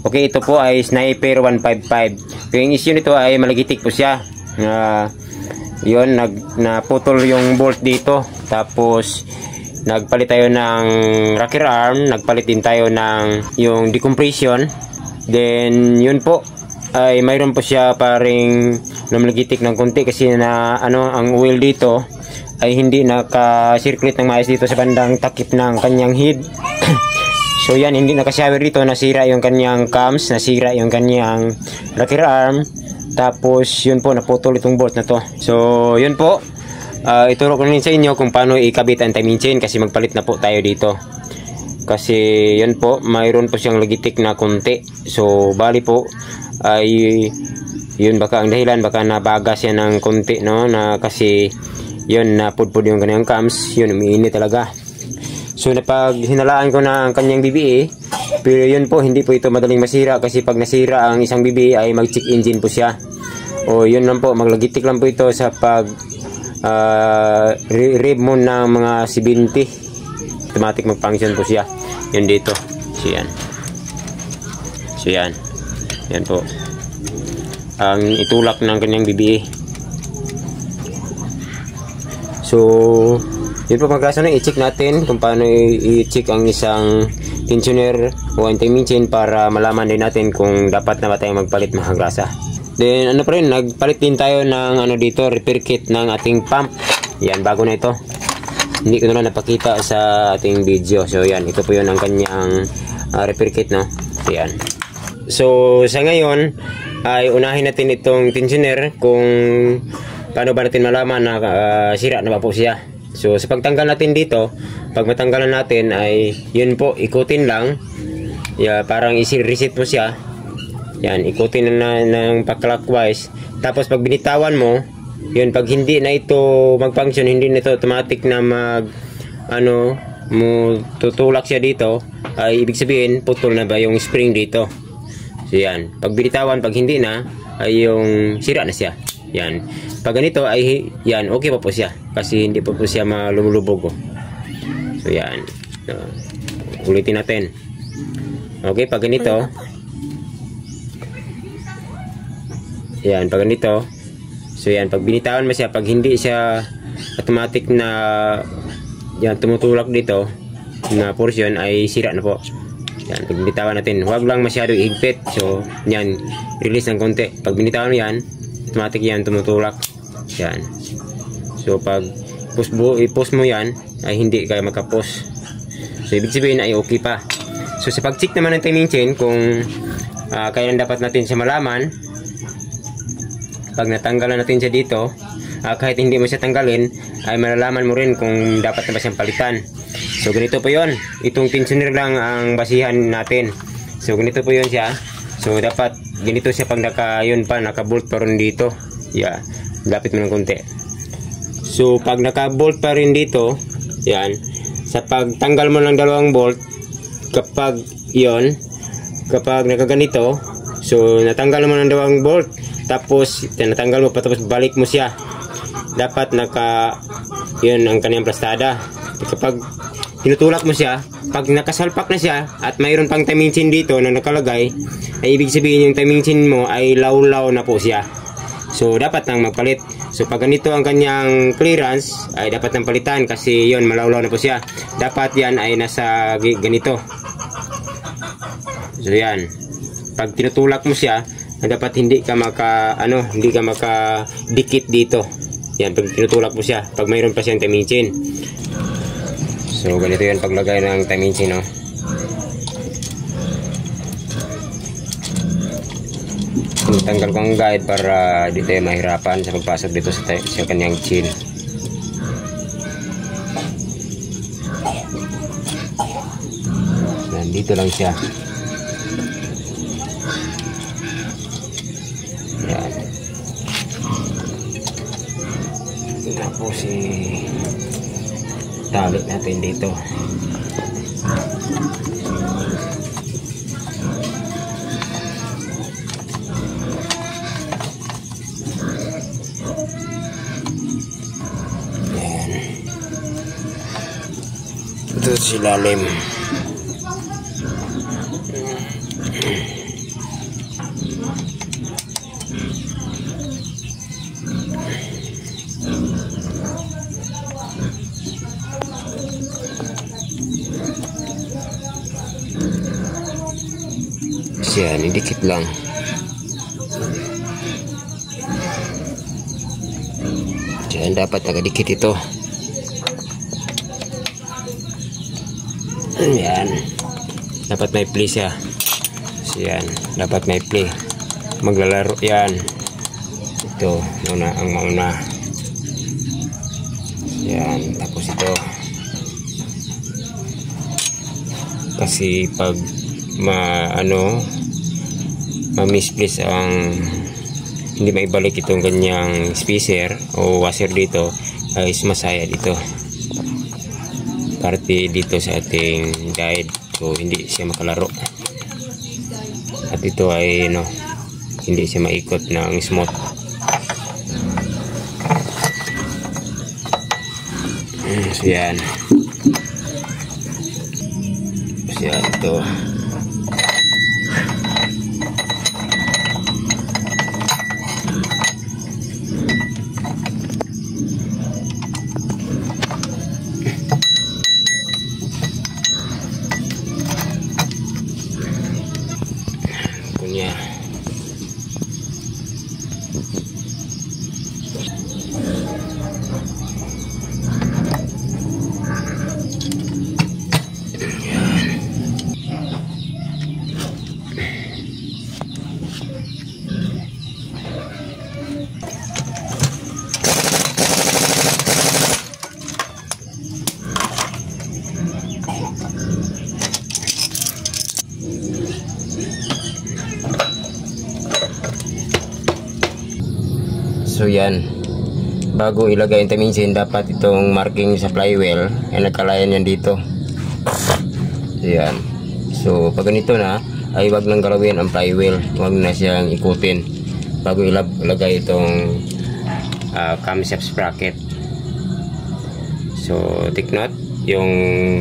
Okay, ito po ay Sniper 155. Yung issue nito ay malagitik po siya. Yun, naputol yung bolt dito. Tapos nagpalit tayo ng rocker arm, nagpalit din tayo ng yung decompression. Then yun po ay mayroon po siya paring namalagitik ng konti kasi na ang oil dito ay hindi naka-circulate ng maayos dito sa bandang takip ng kanyang head. So yan, hindi naka-shower dito, nasira yung kanyang cams, nasira yung kanyang rocker arm. Tapos yun po, naputol itong bolt na to. So yun po, ituro ko rin sa inyo kung paano ikabit ang timing chain kasi magpalit na po tayo dito. Kasi yun po, mayroon po siyang lagitik na konti. So bali po ay yun, baka ang dahilan baka nabaga siya ng konti, no, na kasi yun, napudpud yung kanyang cams, yun, umiinit talaga. So napag hinalaan ko na ang kanyang BBA, pero yun po, hindi po ito madaling masira kasi pag nasira ang isang BBA ay mag-check engine po siya. O yun lang po, maglagitik lang po ito sa pag rev mo ng mga 70. Automatic mag-function po siya. Yun dito. So yan. So yan. Yan po. Ang itulak ng kanyang BBA. So yun po mga kaso, i-check natin kung paano i-check ang isang tensioner o ang timing chain para malaman din natin kung dapat na ba tayong magpalit mga grasa. Then ano pa rin, nagpalit din tayo ng dito, repair kit ng ating pump. Yan, bago na ito. Hindi ko na napakita sa ating video. So yan, ito po yun ang kanyang repair kit, no? So yan. So sa ngayon ay unahin natin itong tensioner kung paano ba natin malaman na sira na ba po siya. So sa pagtanggal natin dito, pag matanggalan natin ay yun po, ikutin lang. Parang isi-reset mo siya. Yan, ikutin na ng pa-clockwise. Tapos pag binitawan mo, yun, pag hindi na ito mag-function, hindi na ito automatic na tutulak siya dito, ay ibig sabihin putol na ba yung spring dito. So yan, pag binitawan, pag hindi na, ay yung sira na siya. Yan. Pag ganito ay yan, okay pa po siya kasi hindi pa po siya malulubog. So yan. Ulitin natin. Okay, pag ganito. Yan, pag ganito. So yan, pag binitawan mo siya, pag hindi siya automatic na yan tumutulak dito na portion ay sira na po. Yan, pag binitawan natin, huwag lang masyado ihigpit. So yan, release ng konti. Pag binitawan mo yan, automatic yan tumutulak. Yan. So pag i-post mo yan ay hindi kayo magka-post. So ibig sabihin ay okay pa. So sa pag-check naman ng timing chain kung kailan dapat natin siya malaman, pag natanggalan natin siya dito, kahit hindi mo siya tanggalin ay malalaman mo rin kung dapat na ba siyang palitan. So ganito po yon. Itong tensioner lang ang basihan natin. So ganito po yon siya. So dapat ganito siya pag naka-bolt pa rin dito. Yeah, lapit mo ng konti. So pag naka-bolt pa rin dito, yan, sa pagtanggal mo ng dalawang bolt, kapag nakaganito, so natanggal mo ng dalawang bolt, tapos natanggal mo pa, tapos balik mo siya, dapat yun ang kanyang plastada. Kapag tinutulak mo siya, pag nakasalpak na siya at mayroon pang timing chain dito na nakalagay, ay ibig sabihin yung timing chain mo ay law-law na po siya. So dapat nang magpalit. So pag ganito ang kanyang clearance ay dapat nang palitan kasi yon, malawlaw na po siya. Dapat yan ay nasa ganito. So yan, pag tinutulak mo siya, dapat hindi ka makadikit dito. Yan, pag tinutulak mo siya, pag mayroon pa siyang timing chain. So ganito yan paglagay ng timing chain, no? Tanggal ko ang guide para di tayo mahirapan sa pagpasok dito sa kanyang chain. Nandito lang siya. Yan. Tapos tali natin dito. Ito sa ilalim. Yan, idikit lang. Yan, dapat nakadikit ito. Yan. Dapat may play siya. So, yan. Dapat may play. Maglalaro yan. Ito, muna ang mauna. Yan. Tapos ito. Kasi pag ma-misplace ang hindi maibalik itong kanyang spacer o washer dito, ay sumasaya dito. Parte dito sa ating guide, so hindi siya makalaro. At ito ay hindi siya maikot ng smooth. So yan. So yan, ito. Punya. So yan, bago ilagay yung taminsin, dapat itong marking sa flywheel ay nagkalayan yan dito. So yan. So pag ganito na, ay wag nang galawin ang flywheel, wag na siyang ikutin bago ilagay itong camshaft sprocket. So take note, yung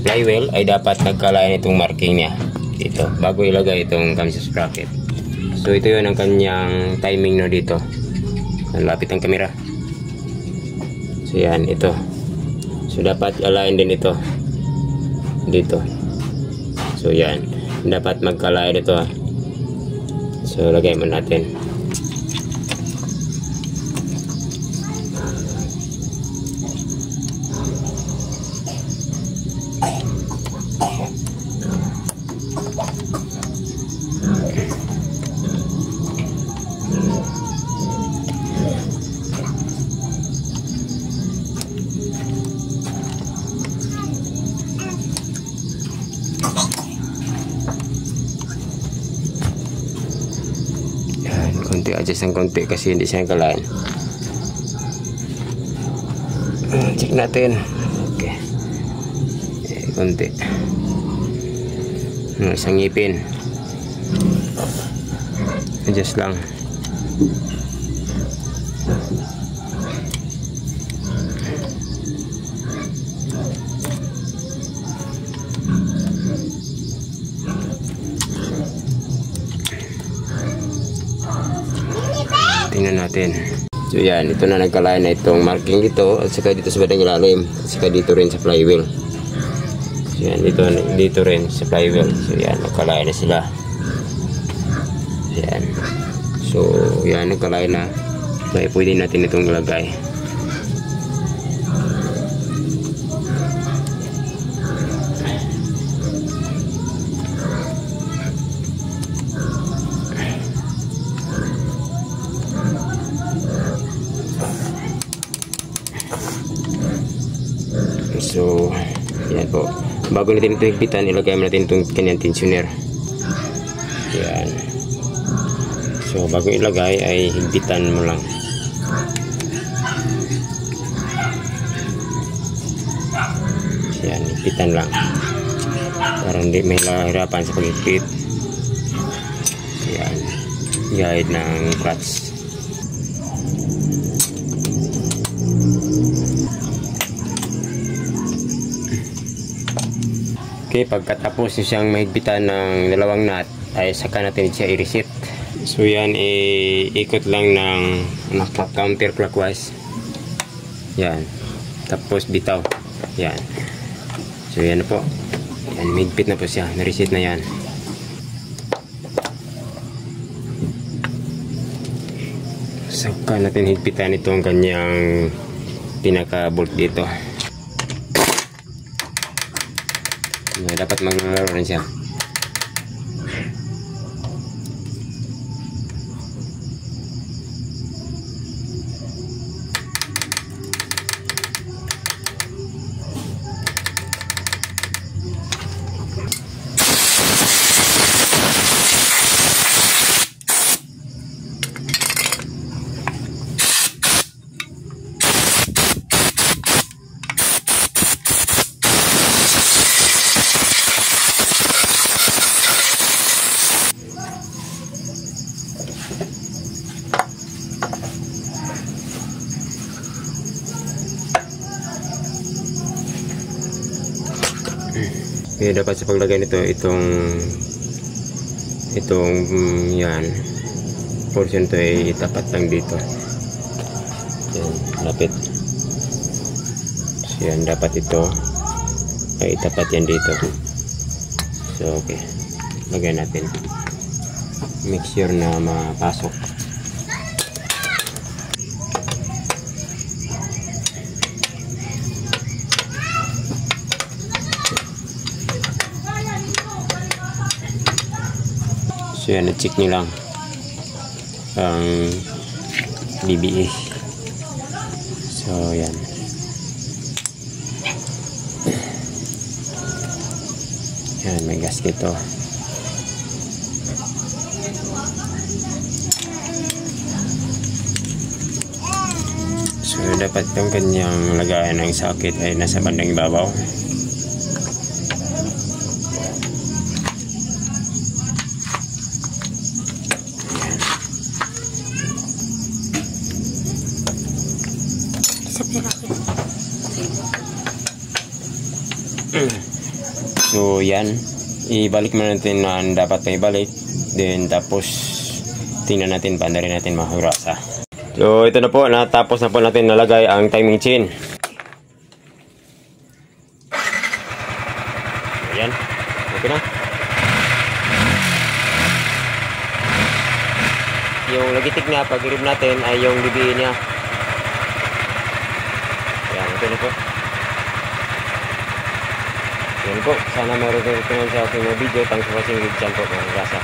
flywheel ay dapat nagkalayan itong marking niya dito bago ilagay itong camshaft sprocket. So ito yun ang kanyang timing no dito. Lapit ang kamera. So yan, ito. So dapat align din ito dito. So yan, dapat magka-align ito ha. So lagay mo natin. Konti, adjust ng konti kasi hindi siya nagkalaan. Check natin. Okay. Konti. Isang ngipin. Adjust lang. Tingnan natin. So yan, ito na nagkalayan na itong marking dito at saka dito sa bandang ilalim at saka dito rin sa flywheel. So yan, dito rin sa flywheel. So yan, nagkalayan na sila. Yan. So yan, nagkalayan na. May pwede natin itong ilagay. So, yan po. Bago natin ito higpitan, ilagay natin itong kanyang tensioner. Yan. So, bago ilagay ay higpitan mo lang. Yan, higpitan lang. Para hindi may hirapan sa paghigpit. Yan. Guide ng clutch. Okay, pagkatapos nyo siyang mahigpitan ng dalawang nut, ay saka natin siya i-reset. So yan, ikot lang ng counterclockwise. Yan. Tapos bitaw. Yan. So yan na po. Yan, mahigpit na po siya. Na-reset na yan. Saka natin higpitan itong kanyang pinaka-bolt dito. Dapat maglaro rin siya. Kaya dapat sa paglagay nito itong yan portion to ay itapat lang dito. Yan, lapit. So yan, dapat ito ay itapat yan dito. So okay, lagay natin. Make sure na mapasok. So yan, na-check nyo lang ang DBA. So yan. Yan, may gasket to. So dapat yung kanyang lagayan ng socket ay nasa bandang ibabaw. So yan, ibalik mo natin na dapat pa ibalik, then tapos tingnan natin, pandarin natin mahurasa. So ito na po, natapos na po natin nalagay ang timing chain. Ayan, okay na. Yung lagitik niya, pag-irib natin ay yung DBA niya. Ayan, ito na po. Yan po, sana meron kayo sa aking video. Thanks for watching with Chan po, mga rasa.